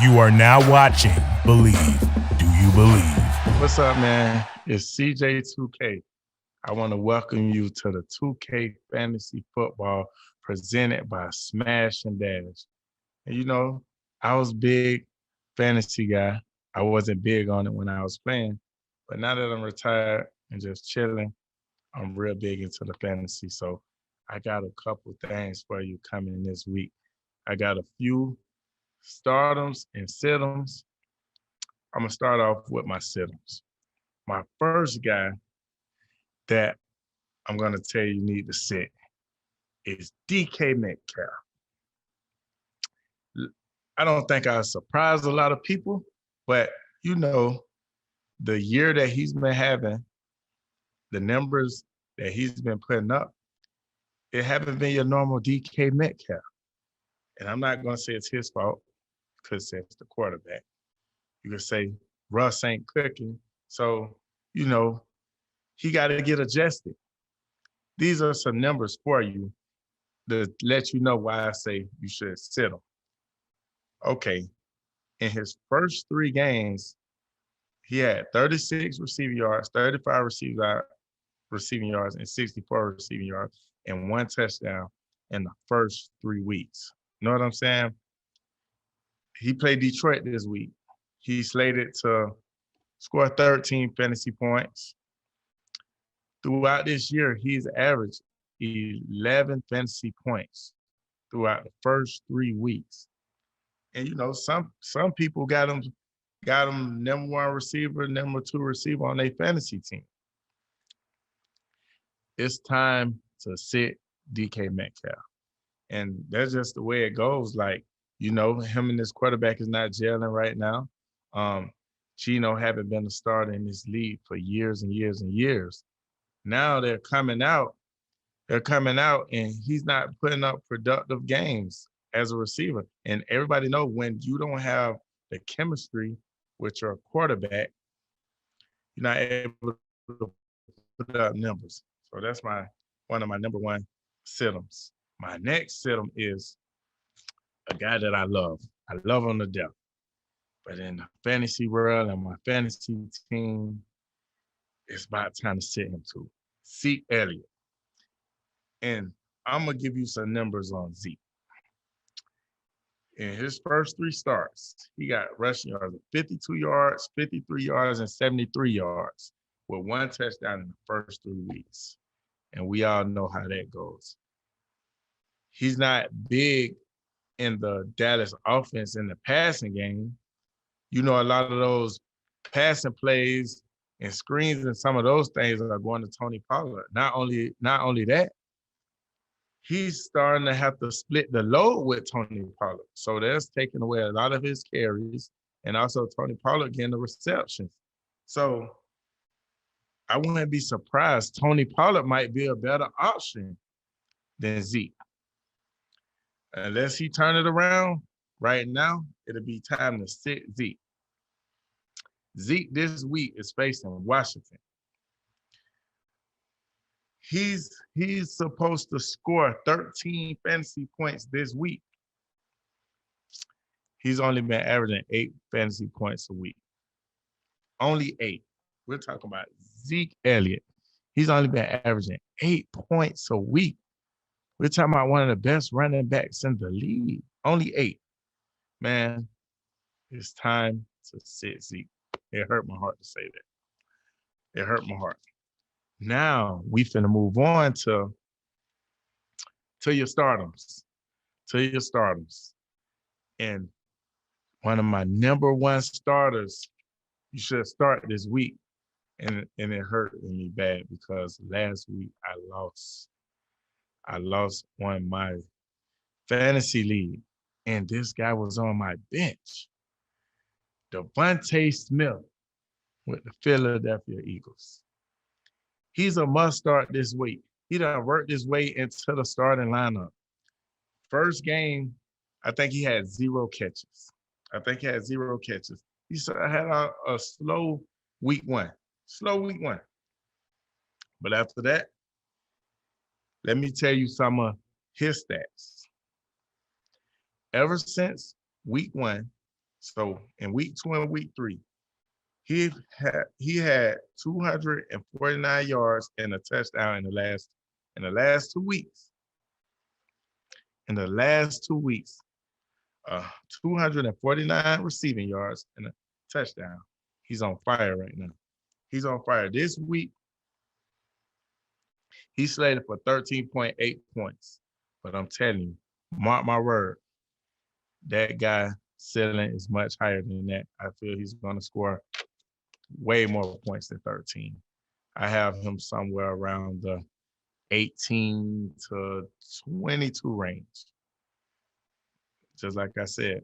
You are now watching Believe. Do you believe? What's up, man? It's CJ2K. I want to welcome you to the 2K Fantasy Football presented by Smash and Dash. And I was big fantasy guy. I wasn't big on it when I was playing, but now that I'm retired and just chilling, I'm real big into the fantasy. So I got a couple things for you coming this week. I got a few stardoms and situms. I'm gonna start off with my situms. My first guy that I'm gonna tell you need to sit is DK Metcalf. I don't think I surprised a lot of people, but you know, the year that he's been having, the numbers that he's been putting up, it haven't been your normal DK Metcalf. And I'm not gonna say it's his fault because it's the quarterback. You can say Russ ain't cooking. So, you know, he got to get adjusted. These are some numbers for you to let you know why I say you should sit him. Okay, in his first three games, he had 36 receiving yards, 35 receiving yards, and 64 receiving yards, and one touchdown in the first 3 weeks. You know what I'm saying? He played Detroit this week. He's slated to score 13 fantasy points. Throughout this year, he's averaged 11 fantasy points throughout the first 3 weeks. And some people got him number one receiver, number two receiver on their fantasy team. It's time to sit DK Metcalf. And that's just the way it goes. Like, him and his quarterback is not gelling right now. Gino haven't been a starter in this league for years and years and years. Now they're coming out, and he's not putting up productive games as a receiver. And everybody knows when you don't have the chemistry with your quarterback, you're not able to put up numbers. So that's one of my number one situms. My next situm is a guy that I love. I love him to death. But in the fantasy world and my fantasy team, it's about time to sit him too. Zeke Elliott. And I'm going to give you some numbers on Zeke. In his first three starts, he got rushing yards of 52 yards, 53 yards, and 73 yards with one touchdown in the first 3 weeks. And we all know how that goes. He's not big in the Dallas offense in the passing game. A lot of those passing plays and screens and some of those things are going to Tony Pollard. Not only that, he's starting to have to split the load with Tony Pollard. So that's taking away a lot of his carries, and also Tony Pollard getting the receptions. So I wouldn't be surprised. Tony Pollard might be a better option than Zeke. Unless he turn it around right now, it'll be time to sit Zeke. Zeke this week is facing Washington. He's supposed to score 13 fantasy points this week. He's only been averaging 8 fantasy points a week. Only 8. We're talking about Zeke Elliott. He's only been averaging 8 points a week. We're talking about one of the best running backs in the league. Only 8. Man, it's time to sit Zeke. It hurt my heart to say that. It hurt my heart. Now we finna move on to your stardoms. To your stardoms. And one of my number one starters, you should start this week. And it hurt me bad because last week I lost on my fantasy league. And this guy was on my bench. Devontae Smith with the Philadelphia Eagles. He's a must start this week. He done worked his way into the starting lineup. First game, I think he had 0 catches. He had a slow week one. But after that, let me tell you some of his stats. Ever since week one, So in week 2 and week 3, he had 249 yards and a touchdown in the last 2 weeks. In the last 2 weeks, 249 receiving yards and a touchdown. He's on fire right now. He's on fire. This week, he's slated for 13.8 points. But I'm telling you, mark my word, that guy ceiling is much higher than that. I feel he's going to score way more points than 13. I have him somewhere around the 18 to 22 range. Just like I said,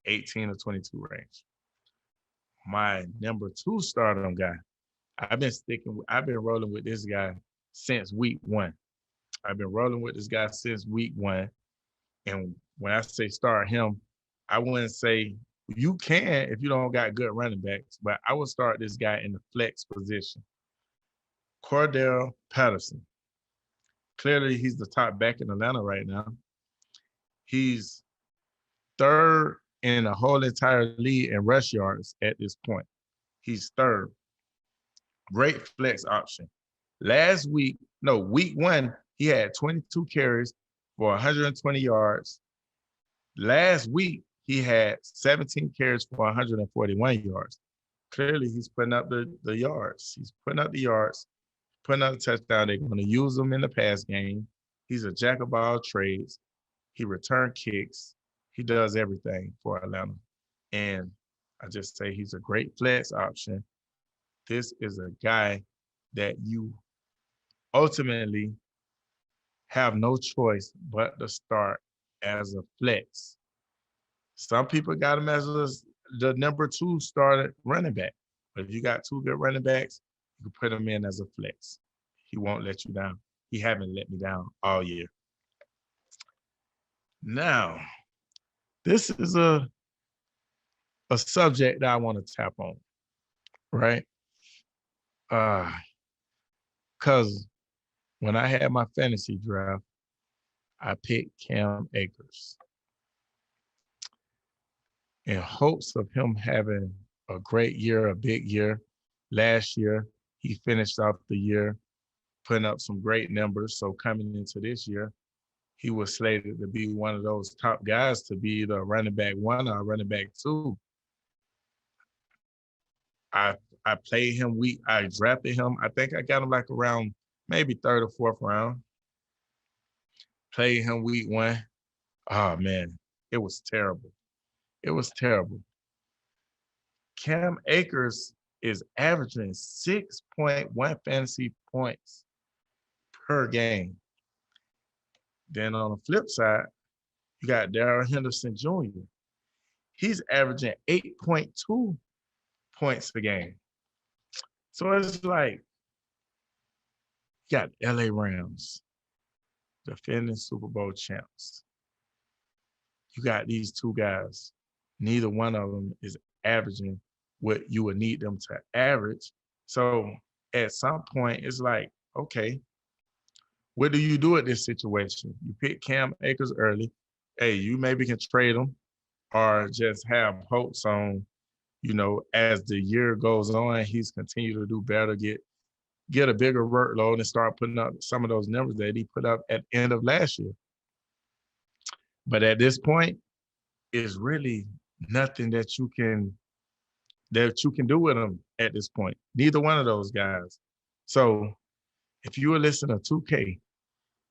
18 to 22 range. My number 2 stardom guy, I've been rolling with this guy since week 1. I've been rolling with this guy since week 1. And when I say start him, I wouldn't say you can if you don't got good running backs, but I would start this guy in the flex position. Cordell Patterson. Clearly, he's the top back in Atlanta right now. He's third in the whole entire league in rush yards at this point. He's third. Great flex option. Week 1, he had 22 carries for 120 yards. Last week, he had 17 carries for 141 yards. Clearly, he's putting up the yards. He's putting up the yards, putting up a touchdown. They're going to use him in the pass game. He's a jack of all trades. He returns kicks. He does everything for Atlanta. And I just say he's a great flex option. This is a guy that you ultimately have no choice but to start as a flex. Some people got him as the number 2 started running back. But if you got 2 good running backs, you can put him in as a flex. He won't let you down. He haven't let me down all year. Now, this is a subject that I want to tap on, right? Because when I had my fantasy draft, I picked Cam Akers in hopes of him having a great year, a big year. Last year, he finished off the year putting up some great numbers. So coming into this year, he was slated to be one of those top guys to be the running back 1 or running back 2. I played him I drafted him. I think I got him like around maybe 3rd or 4th round. Played him week 1. Oh, man, it was terrible. It was terrible. Cam Akers is averaging 6.1 fantasy points per game. Then on the flip side, you got Darrell Henderson Jr. He's averaging 8.2 points a game. So it's like, you got LA Rams, defending Super Bowl champs. You got these 2 guys. Neither one of them is averaging what you would need them to average. So at some point, it's like, okay, what do you do at this situation? You pick Cam Akers early. Hey, you maybe can trade him or just have hopes on, as the year goes on, he's continued to do better, get a bigger workload and start putting up some of those numbers that he put up at the end of last year. But at this point, it's really nothing that you can do with him at this point. Neither one of those guys. So if you were listening to 2K,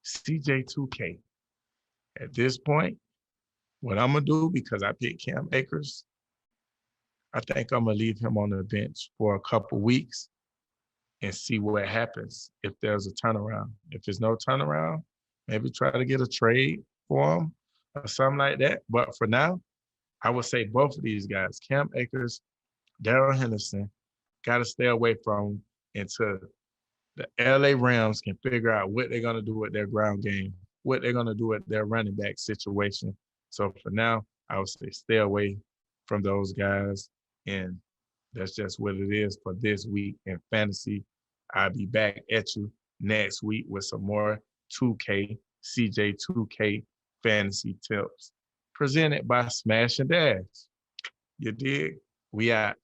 CJ2K, at this point, what I'm going to do, because I picked Cam Akers, I think I'm going to leave him on the bench for a couple weeks and see what happens if there's a turnaround. If there's no turnaround, maybe try to get a trade for him or something like that. But for now, I would say both of these guys, Cam Akers, Darrell Henderson, got to stay away from until the LA Rams can figure out what they're going to do with their ground game, what they're going to do with their running back situation. So for now, I would say stay away from those guys. And that's just what it is for this week in fantasy. I'll be back at you next week with some more 2K, CJ2K fantasy tips presented by Smash and Dash. You dig? We out.